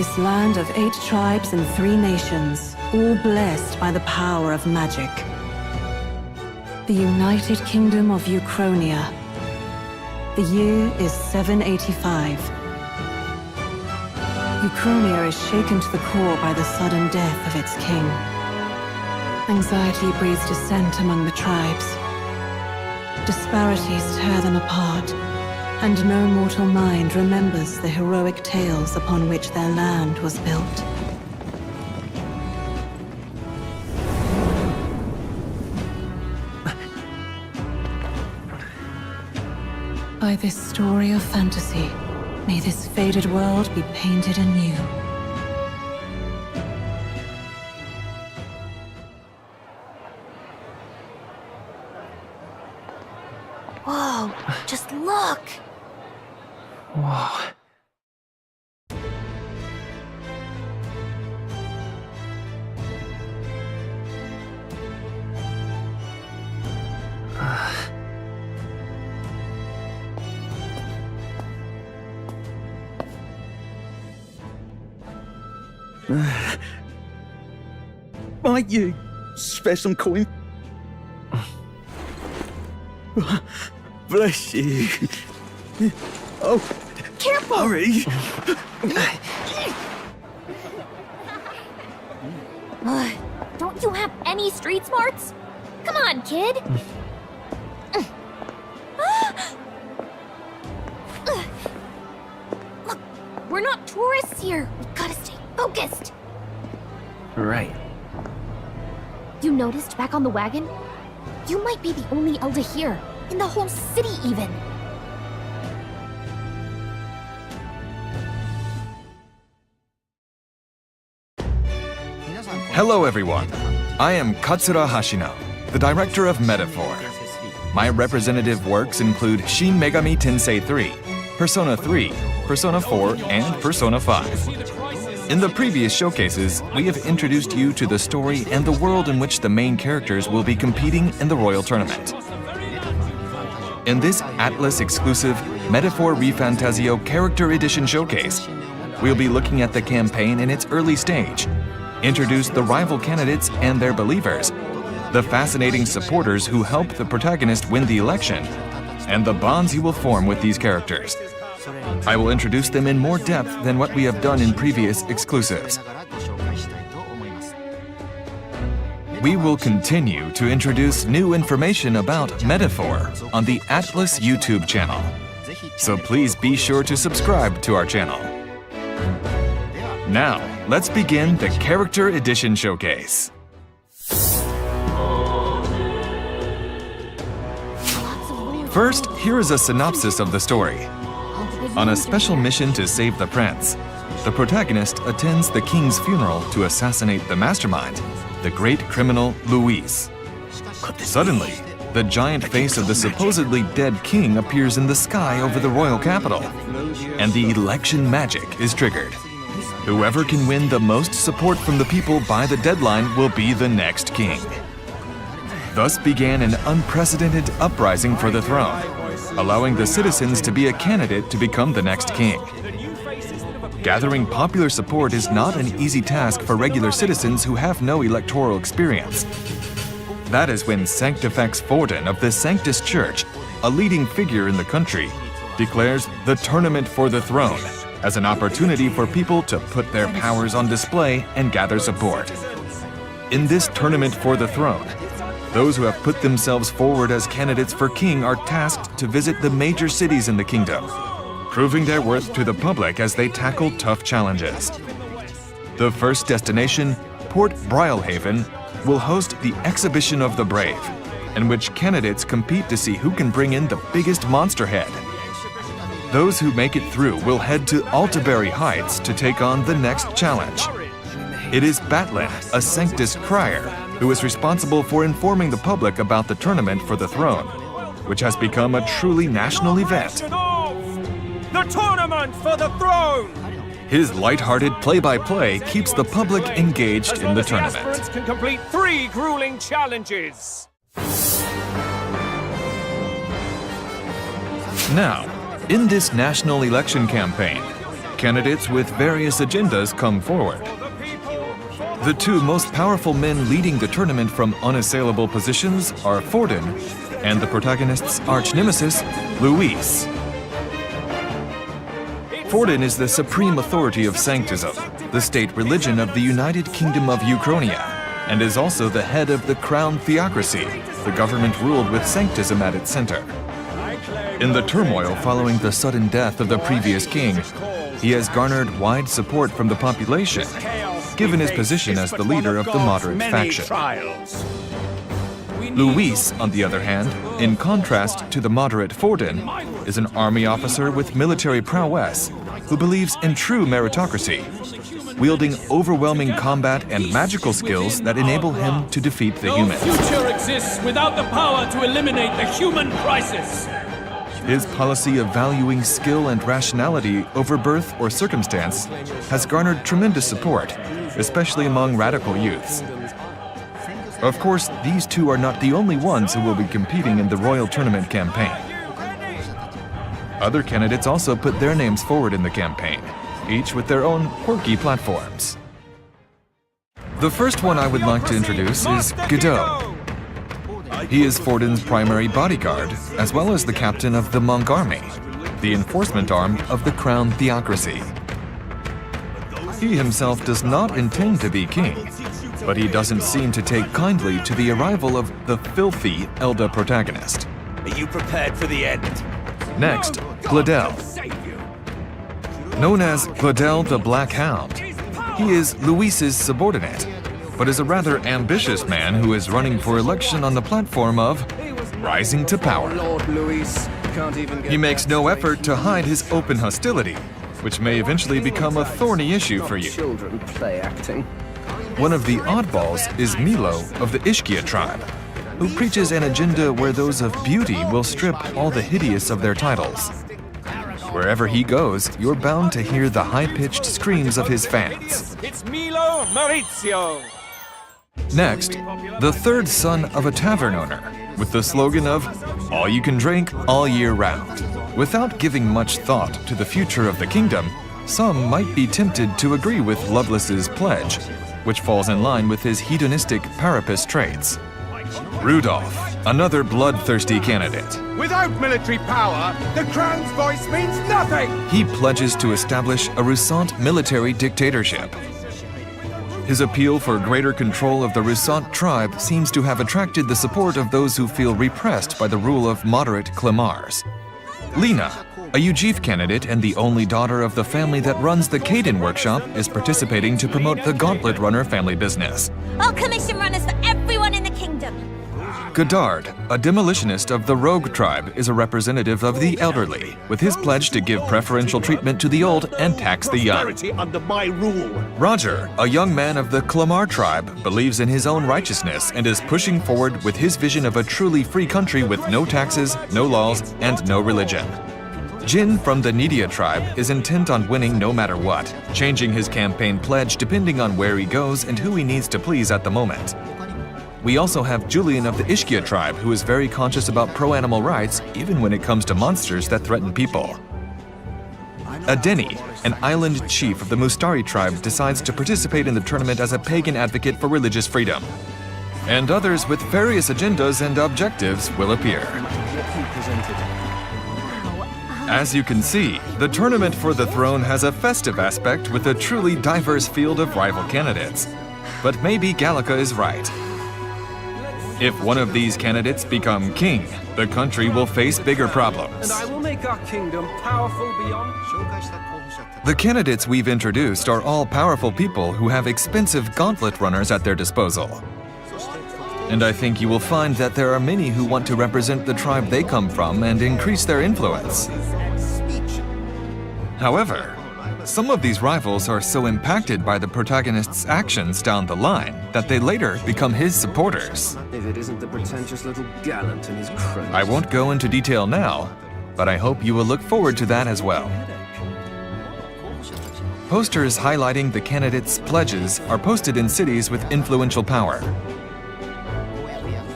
this land of 8 tribes and 3 nations, all blessed by the power of magic. The United Kingdom of Uchronia. The year is 785. Uchronia is shaken to the core by the sudden death of its king. Anxiety breeds dissent among the tribes. Disparities tear them apart, and no mortal mind remembers the heroic tales upon which their land was built. By this story of fantasy, may this faded world be painted anew. Whoa, just look! Whoa. Might you spare some coin? Bless you. Oh, Careful! hurry! Don't you have any street smarts? Come on, kid! Look, we're not tourists here. We've gotta stay focused. Right. You noticed back on the wagon? You might be the only Elder here, in the whole city even. Hello everyone, I am Katsura Hashino, the director of Metaphor. My representative works include Shin Megami Tensei 3, Persona 3, Persona 4, and Persona 5. In the previous showcases, we have introduced you to the story and the world in which the main characters will be competing in the Royal Tournament. In this Atlas-exclusive Metaphor ReFantazio Character Edition showcase, we'll be looking at the campaign in its early stage, introduce the rival candidates and their believers, the fascinating supporters who help the protagonist win the election, and the bonds he will form with these characters. I will introduce them in more depth than what we have done in previous exclusives. We will continue to introduce new information about Metaphor on the Atlas YouTube channel, so please be sure to subscribe to our channel. Now, let's begin the Character Edition Showcase. First, here is a synopsis of the story. On a special mission to save the prince, the protagonist attends the king's funeral to assassinate the mastermind, the great criminal Luis. Suddenly, the giant face of the supposedly dead king appears in the sky over the royal capital, and the election magic is triggered. Whoever can win the most support from the people by the deadline will be the next king. Thus began an unprecedented uprising for the throne, allowing the citizens to be a candidate to become the next king. Gathering popular support is not an easy task for regular citizens who have no electoral experience. That is when Sanctifex Forden of the Sanctus Church, a leading figure in the country, declares the Tournament for the Throne as an opportunity for people to put their powers on display and gather support. In this Tournament for the Throne, those who have put themselves forward as candidates for king are tasked to visit the major cities in the kingdom, proving their worth to the public as they tackle tough challenges. The first destination, Port Brilehaven, will host the Exhibition of the Brave, in which candidates compete to see who can bring in the biggest monster head. Those who make it through will head to Altaberry Heights to take on the next challenge. It is Batlin, a Sanctus Crier, who is responsible for informing the public about the Tournament for the Throne, which has become a truly national event. The Tournament for the Throne! His lighthearted play-by-play keeps the public engaged in the tournament. Aspirants can complete 3 grueling challenges. Now, in this national election campaign, candidates with various agendas come forward. The two most powerful men leading the tournament from unassailable positions are Forden and the protagonist's arch-nemesis, Luis. Forden is the supreme authority of Sanctism, the state religion of the United Kingdom of Ukrainia, and is also the head of the Crown Theocracy, the government ruled with Sanctism at its center. In the turmoil following the sudden death of the previous king, he has garnered wide support from the population, given his position as the leader of the moderate faction. Luis, on the other hand, in contrast to the moderate Forden, is an army officer with military prowess who believes in true meritocracy, wielding overwhelming combat and magical skills that enable him to defeat the humans. No future exists without the power to eliminate the human crisis. His policy of valuing skill and rationality over birth or circumstance has garnered tremendous support, especially among radical youths. Of course, these two are not the only ones who will be competing in the Royal Tournament campaign. Other candidates also put their names forward in the campaign, each with their own quirky platforms. The first one I would like to introduce is Godot. He is Forden's primary bodyguard, as well as the captain of the Monk Army, the enforcement arm of the Crown Theocracy. He himself does not intend to be king, but he doesn't seem to take kindly to the arrival of the filthy Elda protagonist. Are you prepared for the end? Next, Gladel. Known as Gladel the Black Hound, he is Luis's subordinate, but is a rather ambitious man who is running for election on the platform of rising to power. He makes no effort to hide his open hostility, which may eventually become a thorny issue for you. Children play acting. One of the oddballs is Milo of the Ishkia tribe, who preaches an agenda where those of beauty will strip all the hideous of their titles. Wherever he goes, you're bound to hear the high-pitched screams of his fans. It's Milo Maurizio. Next, the third son of a tavern owner, with the slogan of all you can drink all year round. Without giving much thought to the future of the kingdom, some might be tempted to agree with Lovelace's pledge, which falls in line with his hedonistic parapus traits. Rudolph, another bloodthirsty candidate. Without military power, the crown's voice means nothing. He pledges to establish a Rusant military dictatorship. His appeal for greater control of the Rusant tribe seems to have attracted the support of those who feel repressed by the rule of moderate Clemars. Lena, a Ujif candidate and the only daughter of the family that runs the Caden workshop, is participating to promote the Gauntlet Runner family business. I'll commission runners for everyone in the kingdom. Godard, a demolitionist of the Rogue tribe, is a representative of the elderly, with his pledge to give preferential treatment to the old and tax the young. Under my rule. Roger, a young man of the Clemar tribe, believes in his own righteousness and is pushing forward with his vision of a truly free country with no taxes, no laws, and no religion. Jin from the Nidia tribe is intent on winning no matter what, changing his campaign pledge depending on where he goes and who he needs to please at the moment. We also have Julian of the Ishkia tribe, who is very conscious about pro-animal rights, even when it comes to monsters that threaten people. Adeni, an island chief of the Mustari tribe, decides to participate in the tournament as a pagan advocate for religious freedom. And others with various agendas and objectives will appear. As you can see, the tournament for the throne has a festive aspect with a truly diverse field of rival candidates. But maybe Gallica is right. If one of these candidates become king, the country will face bigger problems. And I will make our kingdom powerful beyond. The candidates we've introduced are all powerful people who have expensive gauntlet runners at their disposal. And I think you will find that there are many who want to represent the tribe they come from and increase their influence. However, some of these rivals are so impacted by the protagonist's actions down the line that they later become his supporters. If it isn't the pretentious little gallant and his cronies. I won't go into detail now, but I hope you will look forward to that as well. Posters highlighting the candidates' pledges are posted in cities with influential power.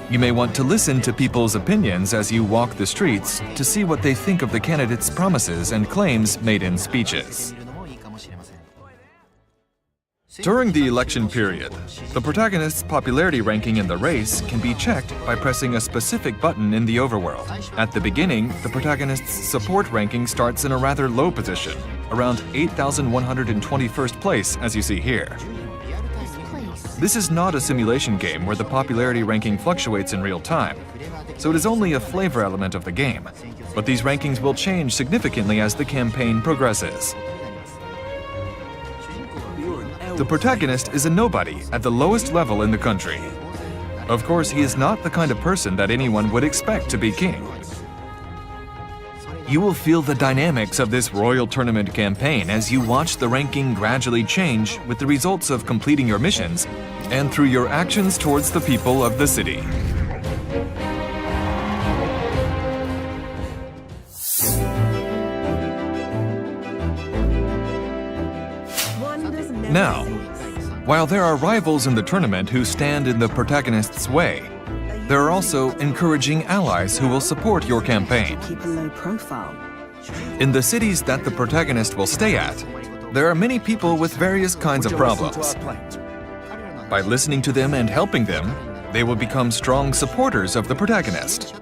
You may want to listen to people's opinions as you walk the streets to see what they think of the candidates' promises and claims made in speeches. During the election period, the protagonist's popularity ranking in the race can be checked by pressing a specific button in the overworld. At the beginning, the protagonist's support ranking starts in a rather low position, around 8,121st place, as you see here. This is not a simulation game where the popularity ranking fluctuates in real time, so it is only a flavor element of the game. But these rankings will change significantly as the campaign progresses. The protagonist is a nobody at the lowest level in the country. Of course, he is not the kind of person that anyone would expect to be king. You will feel the dynamics of this royal tournament campaign as you watch the ranking gradually change with the results of completing your missions and through your actions towards the people of the city. Now, while there are rivals in the tournament who stand in the protagonist's way, there are also encouraging allies who will support your campaign. Keep a low profile. In the cities that the protagonist will stay at, there are many people with various kinds of problems. By listening to them and helping them, they will become strong supporters of the protagonist.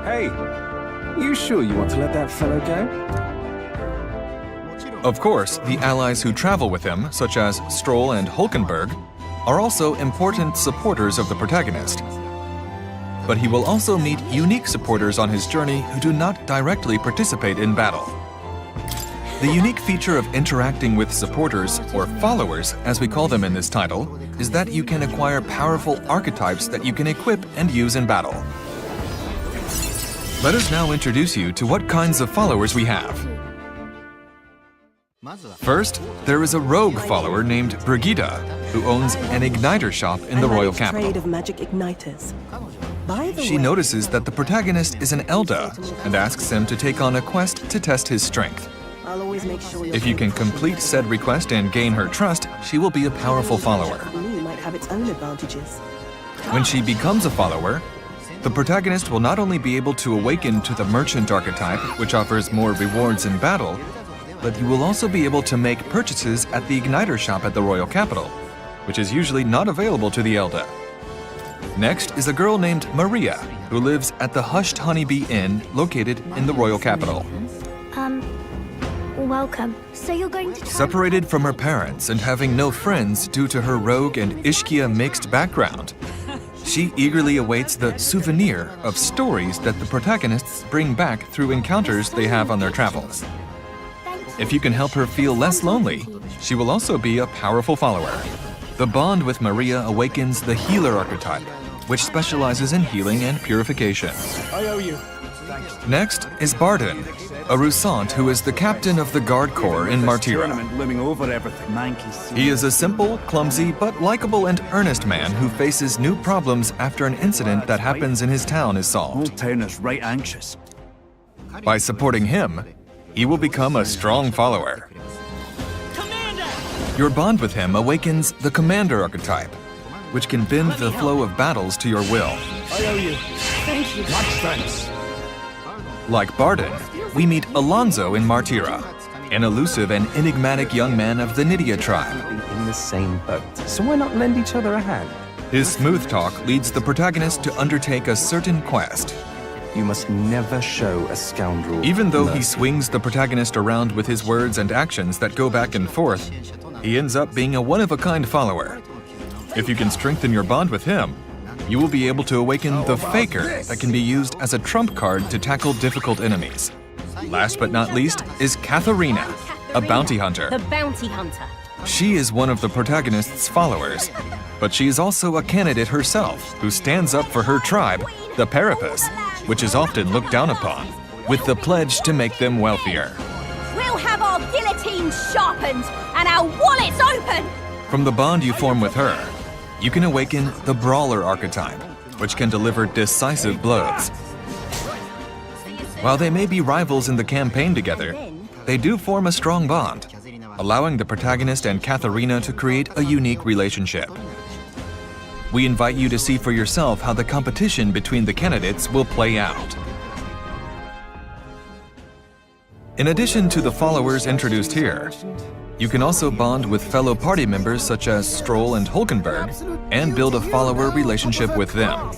Hey, you sure you want to let that fellow go? Of course, the allies who travel with him, such as Stroll and Hulkenberg, are also important supporters of the protagonist. But he will also meet unique supporters on his journey who do not directly participate in battle. The unique feature of interacting with supporters, or followers as we call them in this title, is that you can acquire powerful archetypes that you can equip and use in battle. Let us now introduce you to what kinds of followers we have. First, there is a rogue follower named Brigida, who owns an igniter shop in the royal capital. Trade of magic igniters. By the She way, notices that the protagonist is an Elda and asks him to take on a quest to test his strength. I'll always make sure If you can complete said request and gain her trust, she will be a powerful follower. Me might have its own advantages. When she becomes a follower, the protagonist will not only be able to awaken to the merchant archetype, which offers more rewards in battle, but you will also be able to make purchases at the igniter shop at the royal capital, which is usually not available to the Elda. Next is a girl named Maria, who lives at the Hushed Honeybee Inn located in the royal capital. Welcome. So you're going to Separated from her parents and having no friends due to her rogue and Ishkia mixed background, she eagerly awaits the souvenir of stories that the protagonists bring back through encounters they have on their travels. If you can help her feel less lonely, she will also be a powerful follower. The bond with Maria awakens the healer archetype, which specializes in healing and purification. I owe you. Next is Barden, a Rusant who is the captain of the guard corps in Martira. Looming over everything. He is a simple, clumsy, but likable and earnest man who faces new problems after an incident that happens in his town is solved. Whole town is right anxious. By supporting him, he will become a strong follower. Your bond with him awakens the commander archetype, which can bend the flow of battles to your will. I owe you. Thank you. Much thanks. Like Barden, we meet Alonso in Martira, an elusive and enigmatic young man of the Nydia tribe. In the same boat. So why not lend each other a hand? His smooth talk leads the protagonist to undertake a certain quest. You must never show a scoundrel. Even though he mercy. swings the protagonist around with his words and actions that go back and forth, he ends up being a one-of-a-kind follower. If you can strengthen your bond with him, you will be able to awaken the Faker that can be used as a trump card to tackle difficult enemies. Last but not least is Katharina, a bounty hunter. The bounty hunter. She is one of the protagonist's followers, but she is also a candidate herself who stands up for her tribe, the Parapus, which is often looked down upon, with the pledge to make them wealthier. We'll have our guillotines sharpened and our wallets open. From the bond you form with her, you can awaken the Brawler archetype, which can deliver decisive blows. While they may be rivals in the campaign together, they do form a strong bond, allowing the protagonist and Katharina to create a unique relationship. We invite you to see for yourself how the competition between the candidates will play out. In addition to the followers introduced here, you can also bond with fellow party members such as Stroll and Hulkenberg and build a follower relationship with them.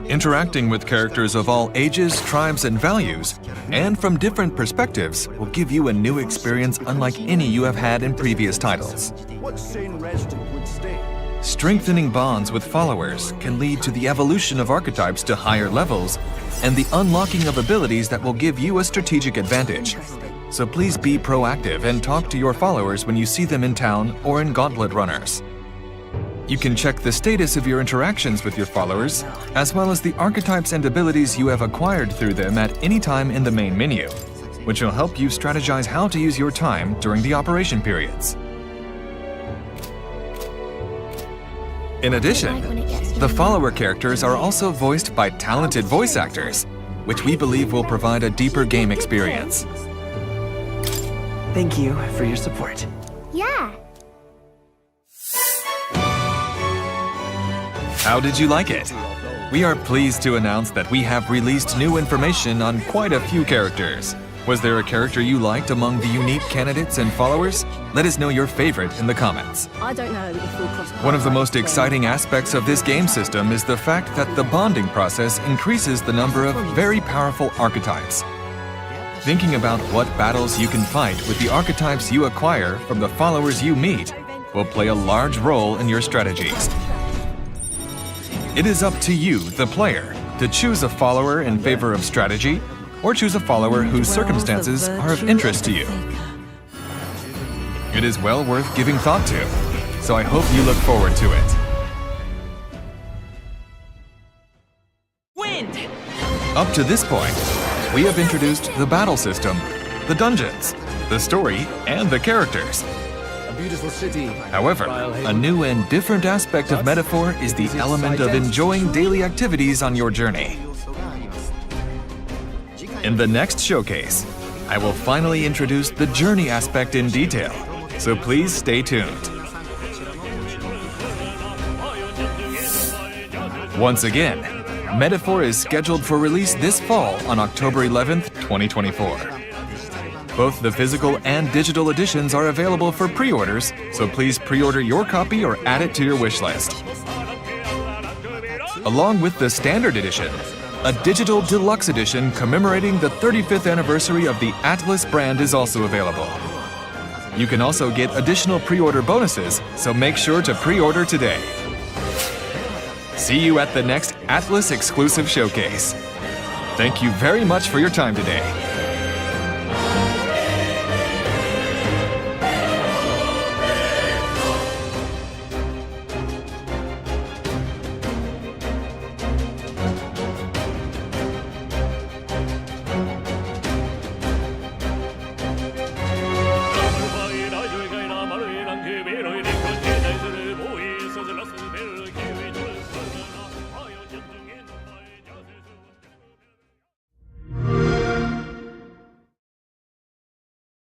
Interacting with characters of all ages, tribes, and values, and from different perspectives, will give you a new experience unlike any you have had in previous titles. Strengthening bonds with followers can lead to the evolution of archetypes to higher levels and the unlocking of abilities that will give you a strategic advantage. So please be proactive and talk to your followers when you see them in town or in Gauntlet Runners. You can check the status of your interactions with your followers, as well as the archetypes and abilities you have acquired through them at any time in the main menu, which will help you strategize how to use your time during the operation periods. In addition, the follower characters are also voiced by talented voice actors, which we believe will provide a deeper game experience. Thank you for your support. Yeah. How did you like it? We are pleased to announce that we have released new information on quite a few characters. Was there a character you liked among the unique candidates and followers? Let us know your favorite in the comments. I don't know if we'll cross One of the most exciting aspects of this game system is the fact that the bonding process increases the number of very powerful archetypes. Thinking about what battles you can fight with the archetypes you acquire from the followers you meet will play a large role in your strategies. It is up to you, the player, to choose a follower in favor of strategy, or choose a follower whose circumstances are of interest to you. It is well worth giving thought to, so I hope you look forward to it. Wind! Up to this point, we have introduced the battle system, the dungeons, the story, and the characters. Beautiful city. However, a new and different aspect of Metaphor is the element of enjoying daily activities on your journey. In the next showcase, I will finally introduce the journey aspect in detail, so please stay tuned. Once again, Metaphor is scheduled for release this fall on October 11th, 2024. Both the physical and digital editions are available for pre-orders, so please pre-order your copy or add it to your wish list. Along with the standard edition, a digital deluxe edition commemorating the 35th anniversary of the Atlas brand is also available. You can also get additional pre-order bonuses, so make sure to pre-order today. See you at the next Atlas exclusive showcase. Thank you very much for your time today.